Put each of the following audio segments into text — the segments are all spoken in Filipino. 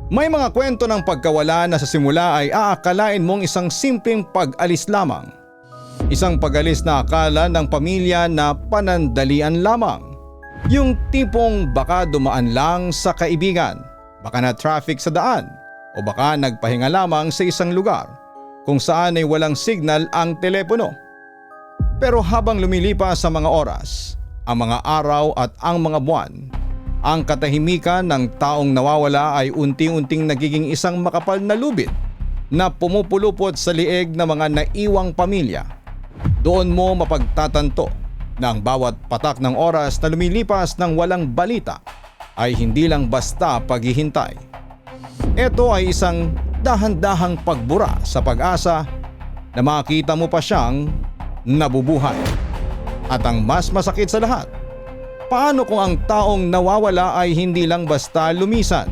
May mga kwento ng pagkawala na sa simula ay aakalain mong isang simpleng pag-alis lamang. Isang pag-alis na akala ng pamilya na panandalian lamang. Yung tipong baka dumaan lang sa kaibigan, baka na traffic sa daan, o baka nagpahinga lamang sa isang lugar kung saan ay walang signal ang telepono. Pero habang lumilipas sa mga oras, ang mga araw at ang mga buwan, ang katahimikan ng taong nawawala ay unti-unting nagiging isang makapal na lubid na pumupulupot sa liig ng mga naiwang pamilya. Doon mo mapagtatanto na ang bawat patak ng oras na lumilipas ng walang balita ay hindi lang basta paghihintay. Ito ay isang dahan-dahang pagbura sa pag-asa na makita mo pa siyang nabubuhay. At ang mas masakit sa lahat, paano kung ang taong nawawala ay hindi lang basta lumisan?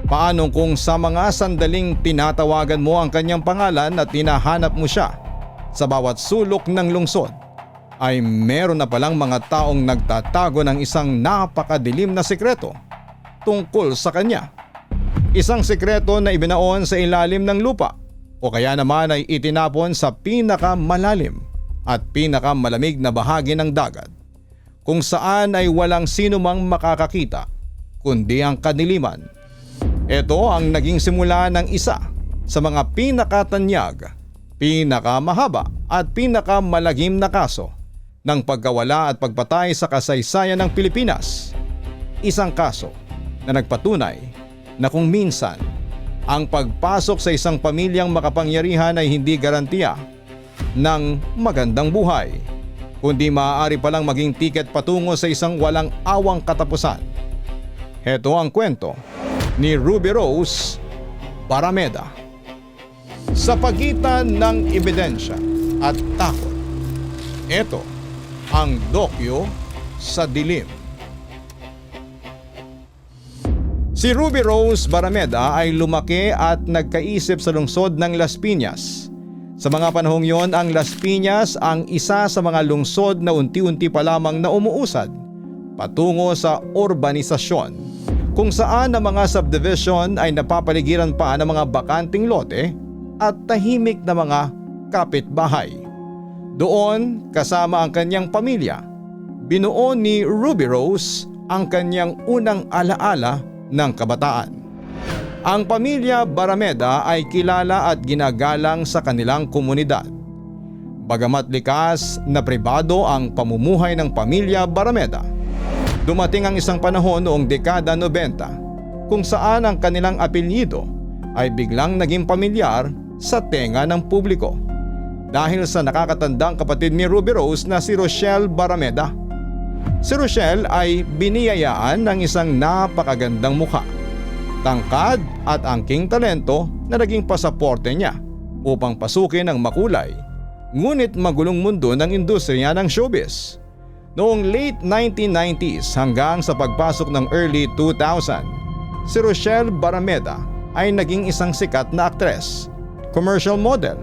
Paano kung sa mga sandaling tinatawagan mo ang kanyang pangalan at hinahanap mo siya sa bawat sulok ng lungsod, ay meron na palang mga taong nagtatago ng isang napakadilim na sikreto tungkol sa kanya? Isang sikreto na ibinaon sa ilalim ng lupa o kaya naman ay itinapon sa pinakamalalim at pinakamalamig na bahagi ng dagat, kung saan ay walang sino mang makakakita kundi ang kadiliman. Ito ang naging simula ng isa sa mga pinakatanyag, pinakamahaba at pinakamalagim na kaso ng pagkawala at pagpatay sa kasaysayan ng Pilipinas. Isang kaso na nagpatunay na kung minsan ang pagpasok sa isang pamilyang makapangyarihan ay hindi garantiya ng magandang buhay, kundi maaari palang maging tiket patungo sa isang walang awang katapusan. Heto ang kwento ni Ruby Rose Barameda. Sa pagitan ng ebidensya at takot, ito ang dokyo sa dilim. Si Ruby Rose Barameda ay lumaki at nagkaisip sa lungsod ng Las Piñas. Sa mga panahong yon, ang Las Piñas ang isa sa mga lungsod na unti-unti pa lamang na umuusad patungo sa urbanisasyon, kung saan ang mga subdivision ay napapaligiran pa ng mga bakanting lote at tahimik na mga kapitbahay. Doon, kasama ang kanyang pamilya, binuo ni Ruby Rose ang kanyang unang alaala ng kabataan. Ang pamilya Barameda ay kilala at ginagalang sa kanilang komunidad. Bagamat likas na pribado ang pamumuhay ng pamilya Barameda, dumating ang isang panahon noong dekada 90 kung saan ang kanilang apelyido ay biglang naging pamilyar sa tenga ng publiko dahil sa nakakatandang kapatid ni Ruby Rose na si Rochelle Barameda. Si Rochelle ay biniyayaan ng isang napakagandang mukha, tangkad at angking talento na naging pasaporte niya upang pasukin ang makulay ngunit magulong mundo ng industriya ng showbiz. Noong late 1990s hanggang sa pagpasok ng early 2000, si Rochelle Barameda ay naging isang sikat na aktres, commercial model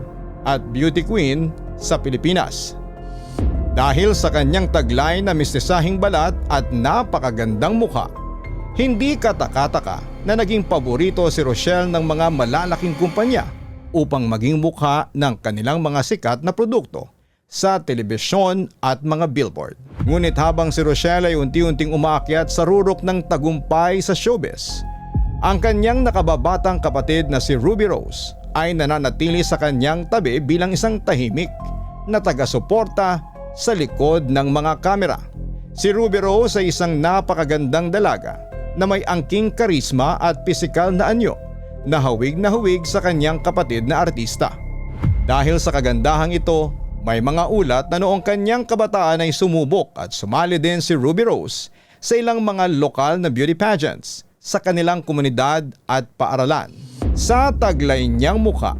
at beauty queen sa Pilipinas. Dahil sa kanyang taglay na mistisahing balat at napakagandang mukha, hindi kataka-taka na naging paborito si Rochelle ng mga malalaking kumpanya upang maging mukha ng kanilang mga sikat na produkto sa telebisyon at mga billboard. Ngunit habang si Rochelle ay unti-unting umaakyat sa rurok ng tagumpay sa showbiz, ang kanyang nakababatang kapatid na si Ruby Rose ay nananatili sa kanyang tabi bilang isang tahimik na taga-suporta sa likod ng mga kamera. Si Ruby Rose ay isang napakagandang dalaga na may angking karisma at pisikal na anyo na hawig sa kanyang kapatid na artista. Dahil sa kagandahang ito, may mga ulat na noong kanyang kabataan ay sumubok at sumali din si Ruby Rose sa ilang mga lokal na beauty pageants sa kanilang komunidad at paaralan. Sa taglay niyang mukha,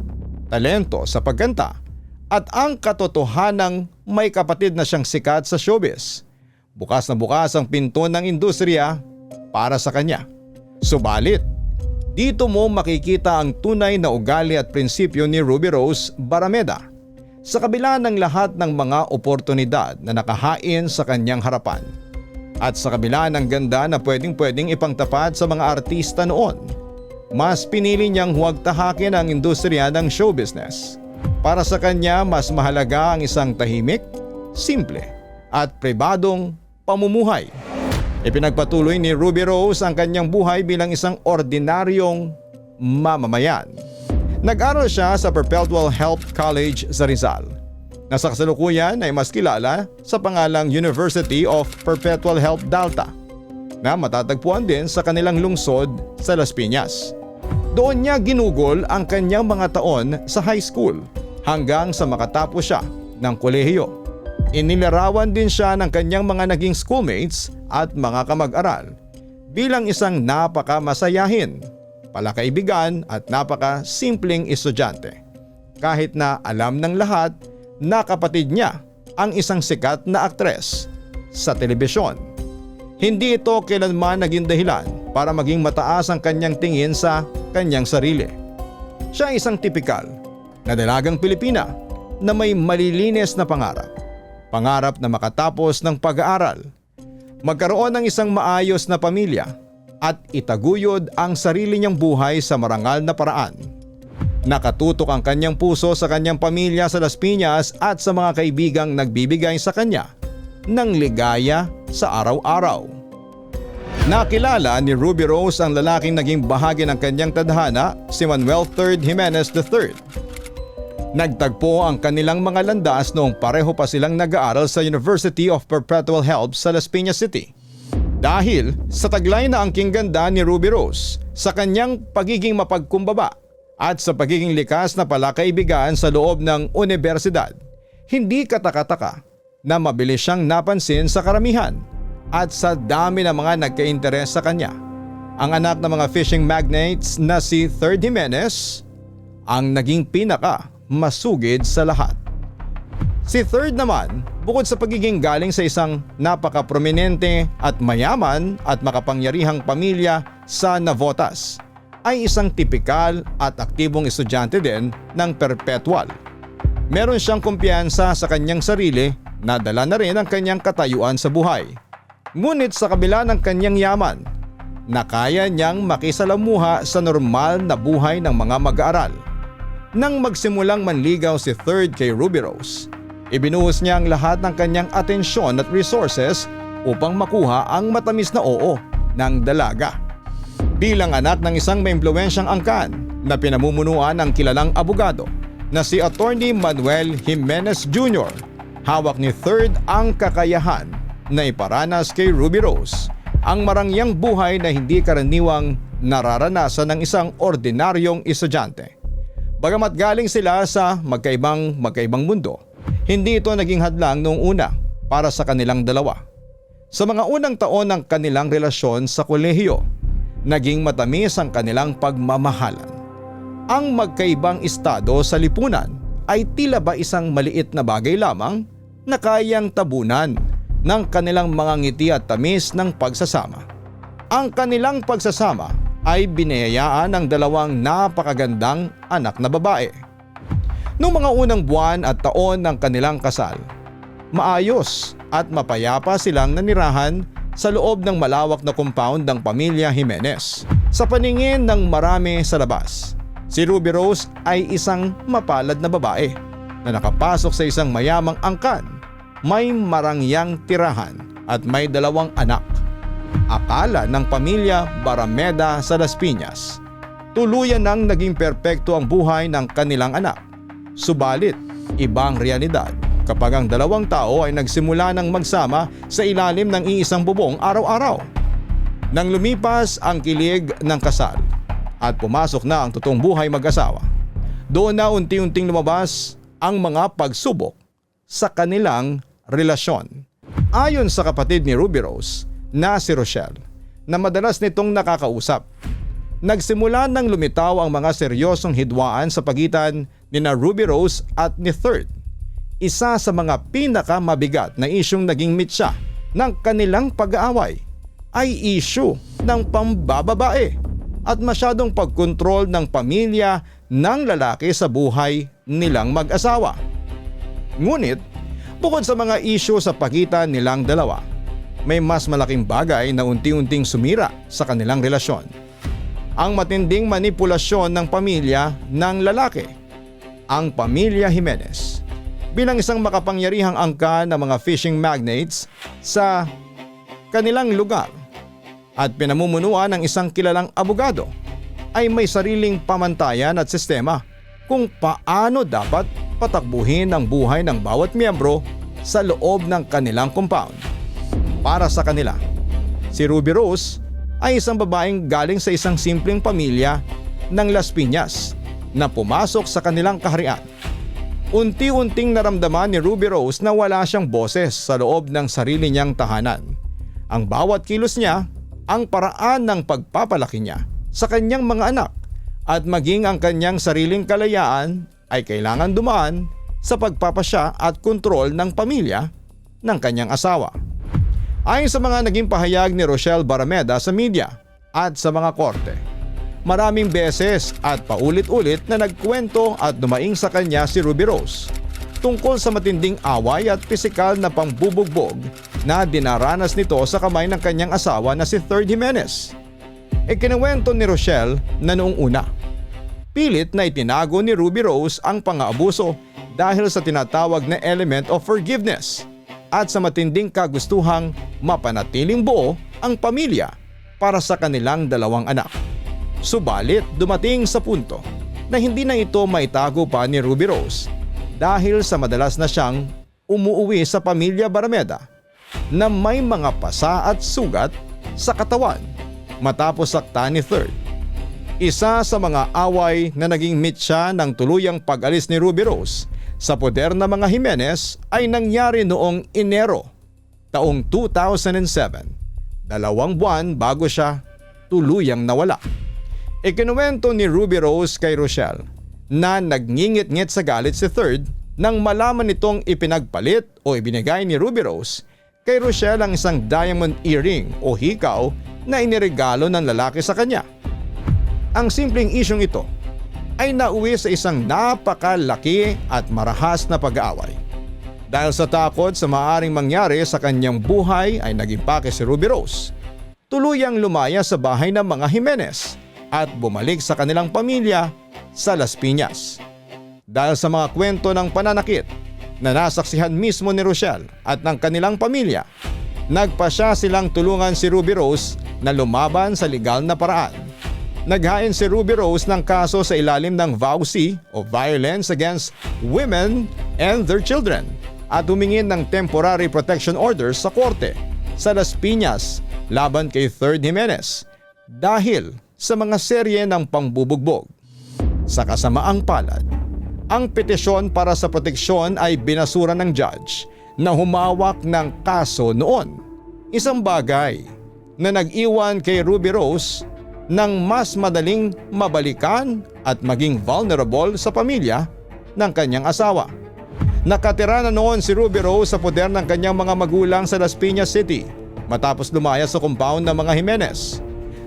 talento sa pagkanta at ang katotohanang may kapatid na siyang sikat sa showbiz, bukas na bukas ang pinto ng industriya para sa kanya. Subalit, dito mo makikita ang tunay na ugali at prinsipyo ni Ruby Rose Barameda. Sa kabila ng lahat ng mga oportunidad na nakahain sa kanyang harapan at sa kabila ng ganda na pwedeng ipangtapat sa mga artista noon, mas pinili niyang huwag tahakin ang industriya ng show business. Para sa kanya, mas mahalaga ang isang tahimik, simple at pribadong pamumuhay. Ipinagpatuloy ni Ruby Rose ang kanyang buhay bilang isang ordinaryong mamamayan. Nag-aral siya sa Perpetual Help College sa Rizal, na sa kasalukuyan ay mas kilala sa pangalang University of Perpetual Help Dalta, na matatagpuan din sa kanilang lungsod sa Las Piñas. Doon niya ginugol ang kanyang mga taon sa high school hanggang sa makatapos siya ng kolehiyo. Inilarawan din siya ng kanyang mga naging schoolmates at mga kamag-aral bilang isang napakamasayahin, palakaibigan at napaka-simpleng estudyante. Kahit na alam ng lahat na kapatid niya ang isang sikat na aktres sa telebisyon. Hindi ito kailanman naging dahilan para maging mataas ang kanyang tingin sa kanyang sarili. Siya ay isang tipikal na dalagang Pilipina na may malilinis na pangarap. Pangarap na makatapos ng pag-aaral, magkaroon ng isang maayos na pamilya at itaguyod ang sarili niyang buhay sa marangal na paraan. Nakatutok ang kanyang puso sa kanyang pamilya sa Las Piñas at sa mga kaibigang nagbibigay sa kanya ng ligaya sa araw-araw. Nakilala ni Ruby Rose ang lalaking naging bahagi ng kanyang tadhana, si Manuel III Jimenez III. Nagtagpo ang kanilang mga landas noong pareho pa silang nag-aaral sa University of Perpetual Help sa Las Piñas City. Dahil sa taglay na angking ganda ni Ruby Rose, sa kanyang pagiging mapagkumbaba at sa pagiging likas na palakaibigan sa loob ng universidad, hindi katakataka na mabilis siyang napansin sa karamihan at sa dami ng mga nagka-interes sa kanya. Ang anak ng mga fishing magnates na si III Jimenez ang naging pinaka masugid sa lahat. Si Third naman, bukod sa pagiging galing sa isang napaka-prominente at mayaman at makapangyarihang pamilya sa Navotas, ay isang tipikal at aktibong estudyante din ng Perpetual. Meron siyang kumpiyansa sa kanyang sarili na dala na rin ang kanyang katayuan sa buhay. Ngunit sa kabila ng kanyang yaman, na kaya niyang makisalamuha sa normal na buhay ng mga mag-aaral. Nang magsimulang manligaw si Third kay Ruby Rose, ibinuhos niya ang lahat ng kanyang atensyon at resources upang makuha ang matamis na oo ng dalaga. Bilang anak ng isang may impluwensyang angkan na pinamumunuan ng kilalang abogado na si Attorney Manuel Jimenez Jr., hawak ni Third ang kakayahan na iparanas kay Ruby Rose ang marangyang buhay na hindi karaniwang nararanasan ng isang ordinaryong estudyante. Bagamat galing sila sa magkaibang mundo, hindi ito naging hadlang noong una para sa kanilang dalawa. Sa mga unang taon ng kanilang relasyon sa kolehiyo, naging matamis ang kanilang pagmamahalan. Ang magkaibang estado sa lipunan ay tila ba isang maliit na bagay lamang na kayang tabunan ng kanilang mga ngiti at tamis ng pagsasama. Ang kanilang pagsasama ay biniyayaan ng dalawang napakagandang anak na babae. Noong mga unang buwan at taon ng kanilang kasal, maayos at mapayapa silang nanirahan sa loob ng malawak na compound ng pamilya Jimenez. Sa paningin ng marami sa labas, si Ruby Rose ay isang mapalad na babae na nakapasok sa isang mayamang angkan, may marangyang tirahan at may dalawang anak. Akala ng pamilya Barameda sa Las Piñas, tuluyan nang naging perpekto ang buhay ng kanilang anak. Subalit, ibang realidad kapag ang dalawang tao ay nagsimula ng magsama sa ilalim ng iisang bubong araw-araw. Nang lumipas ang kilig ng kasal at pumasok na ang totoong buhay mag-asawa, doon na unti-unting lumabas ang mga pagsubok sa kanilang relasyon. Ayon sa kapatid ni Ruby Rose na si Rochelle, na madalas nitong nakakausap, nagsimula nang lumitaw ang mga seryosong hidwaan sa pagitan ni na Ruby Rose at ni Third. Isa sa mga pinakamabigat na isyong naging mitsa ng kanilang pag-aaway ay isyu ng pambababae at masyadong pagkontrol ng pamilya ng lalaki sa buhay nilang mag-asawa. Ngunit, bukod sa mga isyu sa pagitan nilang dalawa, may mas malaking bagay na unti-unting sumira sa kanilang relasyon. ang matinding manipulasyon ng pamilya ng lalaki, ang pamilya Jimenez, bilang isang makapangyarihang angka ng mga fishing magnates sa kanilang lugar at pinamumunuan ng isang kilalang abogado, ay may sariling pamantayan at sistema kung paano dapat patakbuhin ang buhay ng bawat miyembro sa loob ng kanilang compound. Para sa kanila, si Ruby Rose ay isang babaeng galing sa isang simpleng pamilya ng Las Piñas na pumasok sa kanilang kaharian. Unti-unting naramdaman ni Ruby Rose na wala siyang boses sa loob ng sarili niyang tahanan. Ang bawat kilos niya, ang paraan ng pagpapalaki niya sa kanyang mga anak at maging ang kanyang sariling kalayaan ay kailangan dumaan sa pagpapasya at kontrol ng pamilya ng kanyang asawa. Ayon sa mga naging pahayag ni Rochelle Barameda sa media at sa mga korte, maraming beses at paulit-ulit na nagkwento at dumaing sa kanya si Ruby Rose tungkol sa matinding away at pisikal na pambubugbog na dinaranas nito sa kamay ng kanyang asawa na si Third Jimenez. Ikinuwento ni Rochelle na noong una, pilit na itinago ni Ruby Rose ang pang-aabuso dahil sa tinatawag na element of forgiveness at sa matinding kagustuhang mapanatiling buo ang pamilya para sa kanilang dalawang anak. Subalit dumating sa punto na hindi na ito maitago pa ni Ruby Rose dahil sa madalas na siyang umuuwi sa pamilya Barameda na may mga pasa at sugat sa katawan matapos saktan ni Third. Isa sa mga away na naging mitya ng tuluyang pag-alis ni Ruby Rose sa poder ng mga Jimenez ay nangyari noong Enero, taong 2007, 2 buwan bago siya tuluyang nawala. Ikinuwento ni Ruby Rose kay Rochelle na nagngingit-ngit sa galit si Third nang malaman nitong ipinagpalit o ibinigay ni Ruby Rose kay Rochelle ang isang diamond earring o hikaw na iniregalo ng lalaki sa kanya. Ang simpleng isyong ito ay nauwi sa isang napakalaki at marahas na pag-aaway. Dahil sa takot sa maaaring mangyari sa kanyang buhay ay nagimpake si Ruby Rose. Tuluyang lumaya sa bahay ng mga Jimenez at bumalik sa kanilang pamilya sa Las Piñas. Dahil sa mga kwento ng pananakit na nasaksihan mismo ni Rochelle at ng kanilang pamilya, nagpasya silang tulungan si Ruby Rose na lumaban sa legal na paraan. Naghain si Ruby Rose ng kaso sa ilalim ng VAUC o Violence Against Women and Their Children at humingin ng temporary protection orders sa korte sa Las Piñas laban kay Third Jimenez dahil sa mga serye ng pangbubugbog. Sa kasamaang palad, ang petisyon para sa proteksyon ay binasura ng judge na humawak ng kaso noon. Isang bagay na nag-iwan kay Ruby Rose ng mas madaling mabalikan at maging vulnerable sa pamilya ng kanyang asawa. Nakatira na noon si Ruby Rose sa poder ng kanyang mga magulang sa Las Piñas City matapos lumaya sa compound ng mga Jimenez.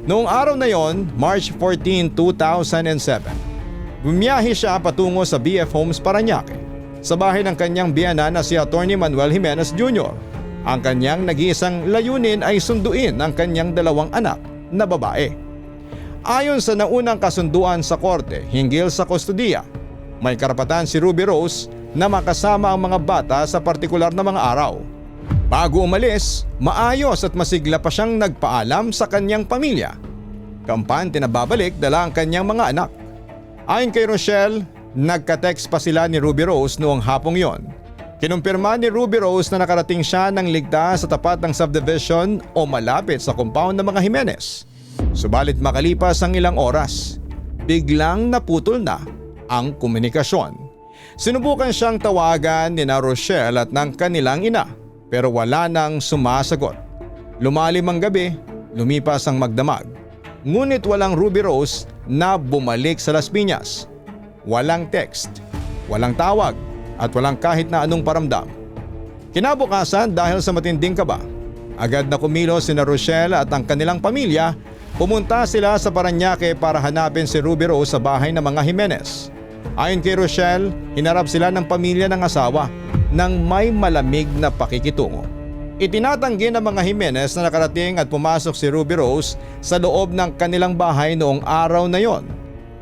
Noong araw na yon, March 14, 2007, bumiyahe siya patungo sa BF Homes Parañaque sa bahay ng kanyang biyenan na si Attorney Manuel Jimenez Jr. Ang kanyang nag-iisang layunin ay sunduin ang kanyang dalawang anak na babae. Ayon sa naunang kasunduan sa korte hinggil sa kustodiya, may karapatan si Ruby Rose na makasama ang mga bata sa partikular na mga araw. Bago umalis, maayos at masigla pa siyang nagpaalam sa kanyang pamilya. Kampante na babalik dala ang kanyang mga anak. Ayon kay Rochelle, nagka-text pa sila ni Ruby Rose noong hapong yon. Kinumpirma ni Ruby Rose na nakarating siya ng ligtas sa tapat ng subdivision o malapit sa compound ng mga Jimenez. Subalit makalipas ang ilang oras, biglang naputol na ang komunikasyon. Sinubukan siyang tawagan ni Rochelle at ng kanilang ina pero wala nang sumasagot. Lumalim ang gabi, lumipas ang magdamag. Ngunit walang Ruby Rose na bumalik sa Las Piñas. Walang text, walang tawag at walang kahit na anong paramdam. Kinabukasan dahil sa matinding kaba, agad na kumilos si Rochelle at ang kanilang pamilya. Pumunta sila sa Parañaque para hanapin si Ruby Rose sa bahay ng mga Jimenez. Ayon kay Rochelle, hinarap sila ng pamilya ng asawa ng may malamig na pakikitungo. Itinatanggi ng mga Jimenez na nakarating at pumasok si Ruby Rose sa loob ng kanilang bahay noong araw na yon.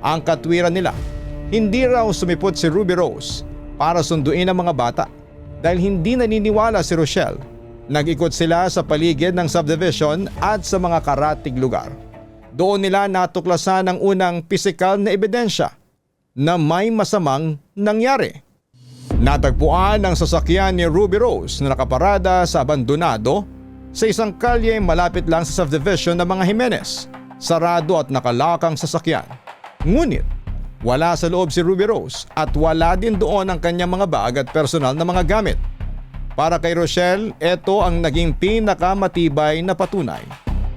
Ang katwiran nila, hindi raw sumipot si Ruby Rose para sunduin ang mga bata dahil hindi naniniwala si Rochelle. Nag-ikot sila sa paligid ng subdivision at sa mga karatig lugar. Doon nila natuklasan ang unang pisikal na ebidensya na may masamang nangyari. Natagpuan ang sasakyan ni Ruby Rose na nakaparada sa abandonado sa isang kalye malapit lang sa subdivision ng mga Jimenez. Sarado at nakalakang sasakyan. Ngunit wala sa loob si Ruby Rose at wala din doon ang kanyang mga bag at personal na mga gamit. Para kay Rochelle, ito ang naging pinakamatibay na patunay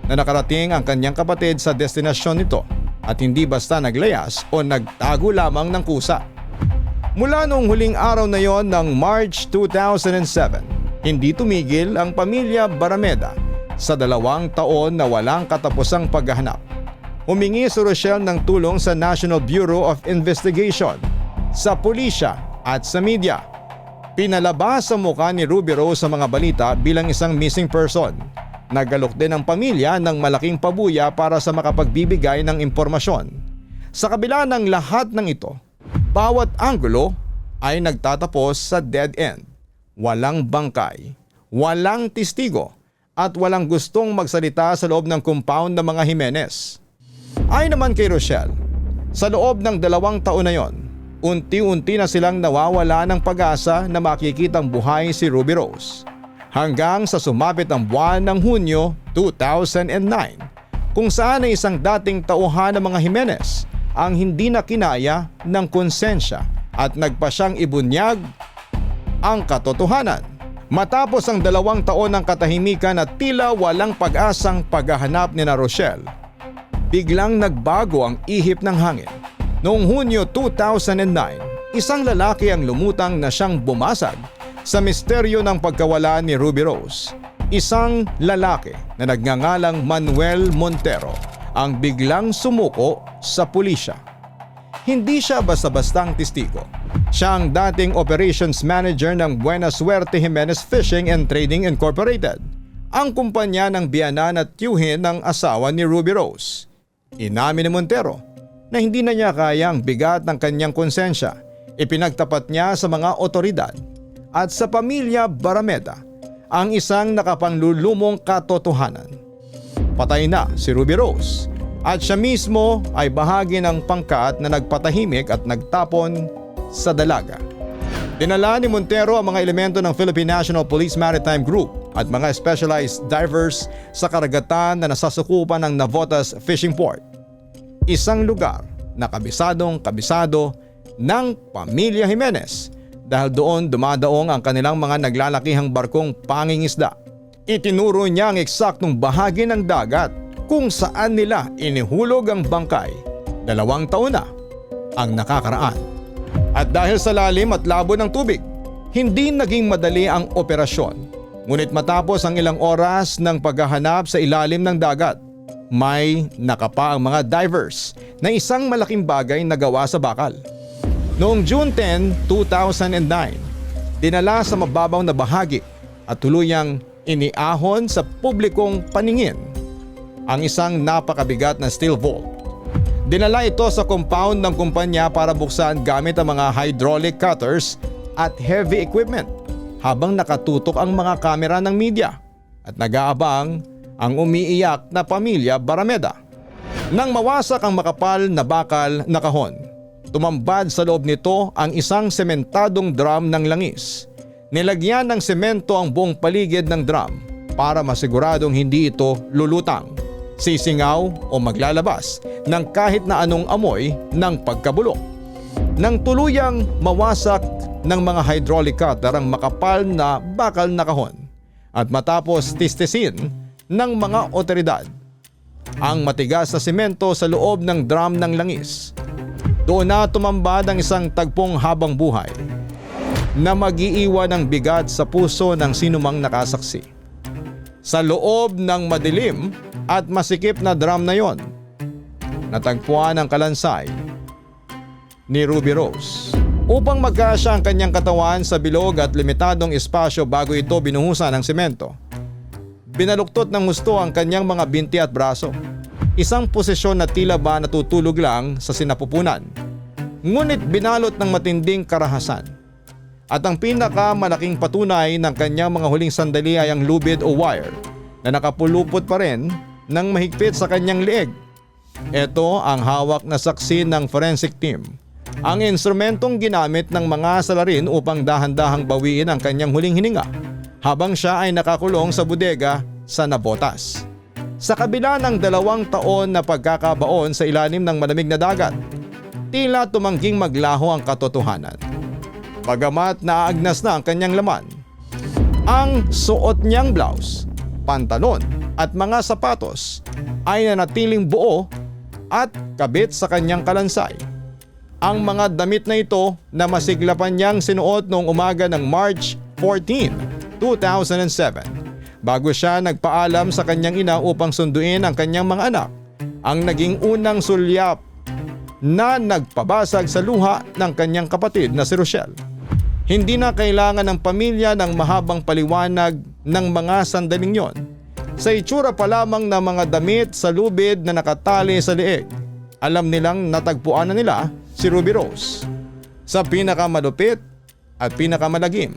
na nakarating ang kanyang kapatid sa destinasyon nito at hindi basta naglayas o nagtago lamang ng kusa. Mula noong huling araw na yon ng March 2007, hindi tumigil ang pamilya Barameda sa 2 taon na walang katapusang paghahanap. Humingi si Rochelle ng tulong sa National Bureau of Investigation, sa pulisya at sa media. Pinalabas sa mukha ni Ruby Rose sa mga balita bilang isang missing person. Nagalok din ang pamilya ng malaking pabuya para sa makapagbibigay ng impormasyon. Sa kabila ng lahat ng ito, bawat anggulo ay nagtatapos sa dead end. Walang bangkay, walang testigo at walang gustong magsalita sa loob ng compound ng mga Jimenez. Ay naman kay Rochelle, sa loob ng 2 taon na yon, unti-unti na silang nawawala ng pag-asa na makikitang buhay si Ruby Rose. Hanggang sa sumapit ang buwan ng Hunyo 2009, kung saan ay isang dating tauhan ng mga Jimenez ang hindi na kinaya ng konsensya at nagpa siyang ibunyag ang katotohanan. Matapos ang 2 taon ng katahimikan at tila walang pag-asang paghahanap ni Rochelle, biglang nagbago ang ihip ng hangin. Noong Hunyo 2009, isang lalaki ang lumutang na siyang bumasag sa misteryo ng pagkawala ni Ruby Rose. Isang lalaki na nagngangalang Manuel Montero ang biglang sumuko sa pulisya. Hindi siya basta-bastang testigo. Siya ang dating operations manager ng Buena Suerte Jimenez Fishing and Trading Incorporated, ang kumpanya ng biyanan at tiyuhin ng asawa ni Ruby Rose. Inamin ni Montero na hindi na niya kaya ang bigat ng kanyang konsensya. Ipinagtapat niya sa mga otoridad at sa pamilya Barameda ang isang nakapanlulumong katotohanan. Patay na si Ruby Rose at siya mismo ay bahagi ng pangkat na nagpatahimik at nagtapon sa dalaga. Dinala ni Montero ang mga elemento ng Philippine National Police Maritime Group at mga specialized divers sa karagatan na nasasukupan ng Navotas Fishing Port. Isang lugar na kabisadong-kabisado ng pamilya Jimenez dahil doon dumadaong ang kanilang mga naglalakihang barkong pangingisda. Itinuro niya ang eksaktong bahagi ng dagat kung saan nila inihulog ang bangkay. 2 taon na ang nakakaraan. At dahil sa lalim at labo ng tubig, hindi naging madali ang operasyon. Ngunit matapos ang ilang oras ng paghahanap sa ilalim ng dagat, may nakapa ang mga divers na isang malaking bagay na gawa sa bakal. Noong June 10, 2009, dinala sa mababaw na bahagi at tuluyang iniahon sa publikong paningin ang isang napakabigat na steel vault. Dinala ito sa compound ng kumpanya para buksan gamit ang mga hydraulic cutters at heavy equipment habang nakatutok ang mga kamera ng media at nag-aabang ang umiiyak na pamilya Barameda. Nang mawasak ang makapal na bakal na kahon, tumambad sa loob nito ang isang sementadong drum ng langis. Nilagyan ng semento ang buong paligid ng drum para masiguradong hindi ito lulutang, sisingaw o maglalabas ng kahit na anong amoy ng pagkabulok. Nang tuluyang mawasak ng mga hydraulic cutter ang makapal na bakal na kahon at matapos tistesin ng mga otoridad ang matigas na semento sa loob ng drum ng langis, doon na tumambad ang isang tagpong habang buhay na mag-iiwan ng bigat sa puso ng sinumang nakasaksi. Sa loob ng madilim at masikip na drum na yon, natagpuan ang kalansay ni Ruby Rose. Upang magkasya ang kanyang katawan sa bilog at limitadong espasyo bago ito binuhusan ng semento, Binaluktot ng husto ang kanyang mga binti at braso. Isang posisyon na tila ba natutulog lang sa sinapupunan. Ngunit binalot ng matinding karahasan. At ang pinakamalaking patunay ng kanyang mga huling sandali ay ang lubid o wire na nakapulupot pa rin ng mahigpit sa kanyang leeg. Ito ang hawak na saksi ng forensic team. Ang instrumentong ginamit ng mga salarin upang dahan-dahang bawiin ang kanyang huling hininga habang siya ay nakakulong sa bodega sa Navotas. Sa kabila ng 2 taon na pagkakabaon sa ilalim ng malamig na dagat, tila tumangging maglaho ang katotohanan. Bagamat naaagnas na ang kanyang laman, ang suot niyang blouse, pantalon at mga sapatos ay nanatiling buo at kabit sa kanyang kalansay. Ang mga damit na ito na masiglapan niyang sinuot noong umaga ng March 14, 2007 bago siya nagpaalam sa kanyang ina upang sunduin ang kanyang mga anak, ang naging unang sulyap na nagpabasag sa luha ng kanyang kapatid na si Rochelle. Hindi na kailangan ng pamilya ng mahabang paliwanag ng mga sandaling yon. Sa itsura pa lamang ng mga damit sa lubid na nakatali sa leeg, alam nilang natagpuan na nila si Ruby Rose sa pinakamalupit at pinakamalagim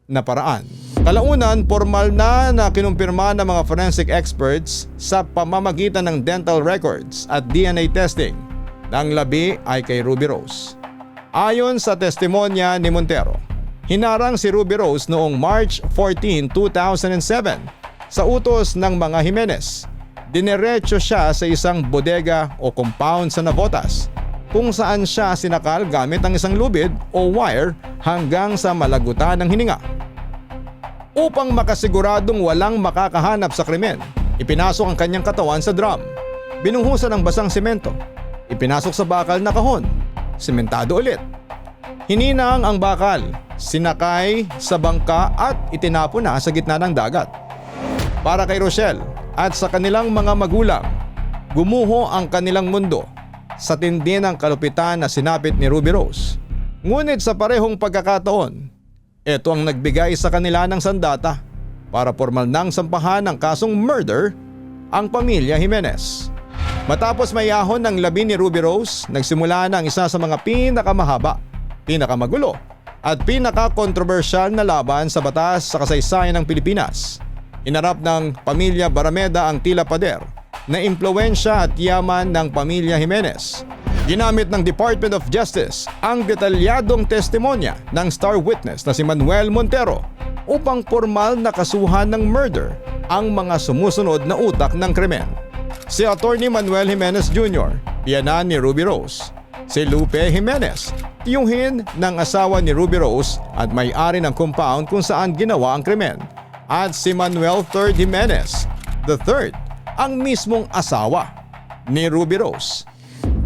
na paraan. Kalaunan, formal na kinumpirma ng mga forensic experts sa pamamagitan ng dental records at DNA testing na ang labi ay kay Ruby Rose. Ayon sa testimonya ni Montero, hinarang si Ruby Rose noong March 14, 2007 sa utos ng mga Jimenez. Dinerecho siya sa isang bodega o compound sa Navotas kung saan siya sinakal gamit ang isang lubid o wire hanggang sa malagutan ng hininga. Upang makasiguradong walang makakahanap sa krimen, ipinasok ang kanyang katawan sa drum, binuhusan ng basang semento, ipinasok sa bakal na kahon, sementado ulit. Hininang ang bakal, sinakay sa bangka at itinapon na sa gitna ng dagat. Para kay Rochelle at sa kanilang mga magulang, gumuho ang kanilang mundo sa tindi ng kalupitan na sinapit ni Ruby Rose. Ngunit sa parehong pagkakataon, ito ang nagbigay sa kanila ng sandata para formal nang sampahan ng kasong murder ang pamilya Jimenez. Matapos mayahon ng labi ni Ruby Rose, nagsimula na ang isa sa mga pinakamahaba, pinakamagulo at pinaka-kontrobersyal na laban sa batas sa kasaysayan ng Pilipinas. Inarap ng pamilya Barameda ang tila pader na impluwensya at yaman ng pamilya Jimenez. Ginamit ng Department of Justice ang detalyadong testimonya ng star witness na si Manuel Montero upang formal na kasuhan ng murder ang mga sumusunod na utak ng krimen. Si Attorney Manuel Jimenez Jr., biyanan ni Ruby Rose. Si Lupe Jimenez, tiyuhin ng asawa ni Ruby Rose at may-ari ng compound kung saan ginawa ang krimen. At si Manuel III Jimenez, the third, ang mismong asawa ni Ruby Rose.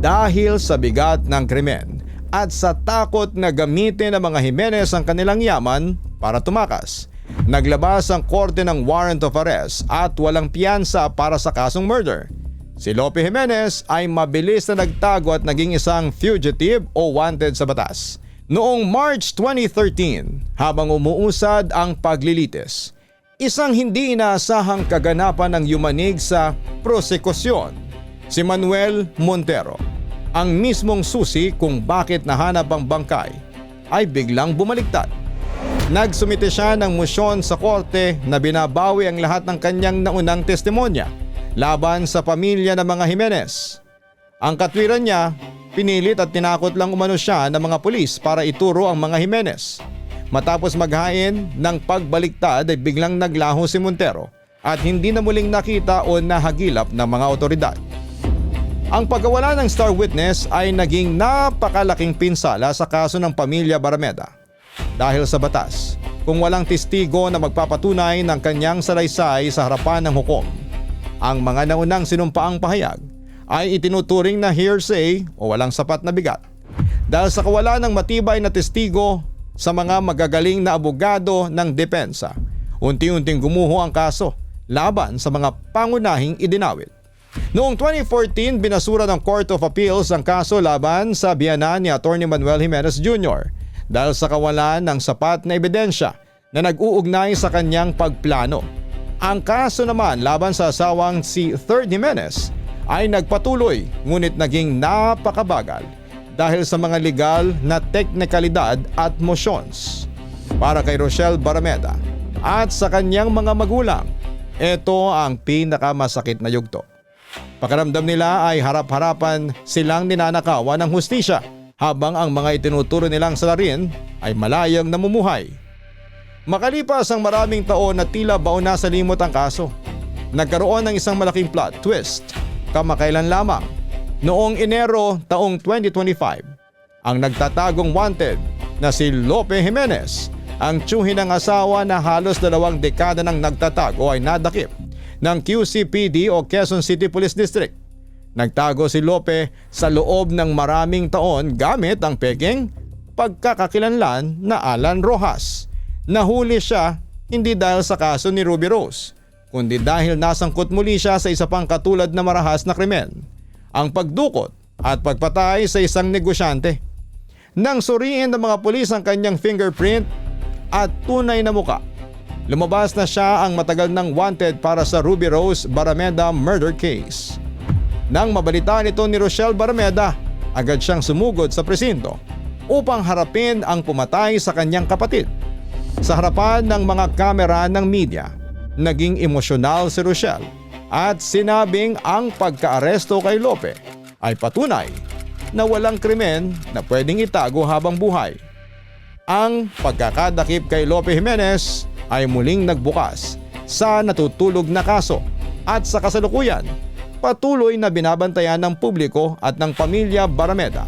Dahil sa bigat ng krimen at sa takot na gamitin ng mga Jimenez ang kanilang yaman para tumakas, naglabas ang korte ng warrant of arrest at walang piyansa para sa kasong murder. Si Lope Jimenez ay mabilis na nagtago at naging isang fugitive o wanted sa batas. Noong March 2013, habang umuusad ang paglilitis, isang hindi inaasahang kaganapan ng yumanig sa prosekusyon. Si Manuel Montero, ang mismong susi kung bakit nahanap ang bangkay, ay biglang bumaliktad. Nagsumite siya ng mosyon sa korte na binabawi ang lahat ng kanyang naunang testimonya laban sa pamilya ng mga Jimenez. Ang katwiran niya, pinilit at tinakot lang umano siya ng mga pulis para ituro ang mga Jimenez. Matapos maghain ng pagbaliktad ay biglang naglaho si Montero at hindi na muling nakita o nahagilap ng mga otoridad. Ang pagkawala ng star witness ay naging napakalaking pinsala sa kaso ng pamilya Barameda. Dahil sa batas, kung walang testigo na magpapatunay ng kanyang salaysay sa harapan ng hukom, ang mga naunang sinumpaang pahayag ay itinuturing na hearsay o walang sapat na bigat. Dahil sa kawalan ng matibay na testigo sa mga magagaling na abogado ng depensa, unti-unting gumuho ang kaso laban sa mga pangunahing idinawit. Noong 2014, binasura ng Court of Appeals ang kaso laban sa biyanan ni Attorney Manuel Jimenez Jr. dahil sa kawalan ng sapat na ebidensya na nag-uugnay sa kanyang pagplano. Ang kaso naman laban sa asawang si Third Jimenez ay nagpatuloy ngunit naging napakabagal dahil sa mga legal na teknikalidad at motions. Para kay Rochelle Barameda at sa kanyang mga magulang, ito ang pinakamasakit na yugto. Pakiramdam nila ay harap-harapan silang ninanakawan ng hustisya habang ang mga itinuturo nilang salarin ay malayang namumuhay. Makalipas ang maraming taon na tila baon na sa limot ang kaso, nagkaroon ng isang malaking plot twist kamakailan lamang. Noong Enero taong 2025, ang nagtatagong wanted na si Lope Jimenez, ang tiyuhin ng asawa na halos 2 dekada nang nagtatago ay nadakip ng QCPD o Quezon City Police District. Nagtago si Lope sa loob ng maraming taon gamit ang peking pagkakakilanlan na Alan Rojas. Nahuli siya hindi dahil sa kaso ni Ruby Rose, kundi dahil nasangkot muli siya sa isa pang katulad na marahas na krimen, ang pagdukot at pagpatay sa isang negosyante. Nang suriin ng mga pulis ang kanyang fingerprint at tunay na muka, lumabas na siya ang matagal nang wanted para sa Ruby Rose Barameda murder case. Nang mabalitaan ito ni Rochelle Barameda, agad siyang sumugod sa presinto upang harapin ang pumatay sa kanyang kapatid. Sa harapan ng mga kamera ng media, naging emosyonal si Rochelle at sinabing ang pagkaaresto kay Lope ay patunay na walang krimen na pwedeng itago habang buhay. Ang pagkakadakip kay Lope Jimenez ay muling nagbukas sa natutulog na kaso at sa kasalukuyan patuloy na binabantayan ng publiko at ng pamilya Barameda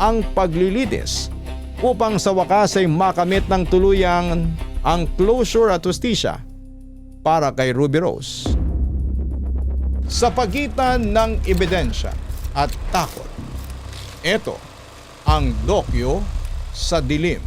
ang paglilitis upang sa wakas ay makamit ng tuluyang ang closure at hustisya para kay Ruby Rose. Sa pagitan ng ebidensya at takot, ito ang dokyo sa dilim.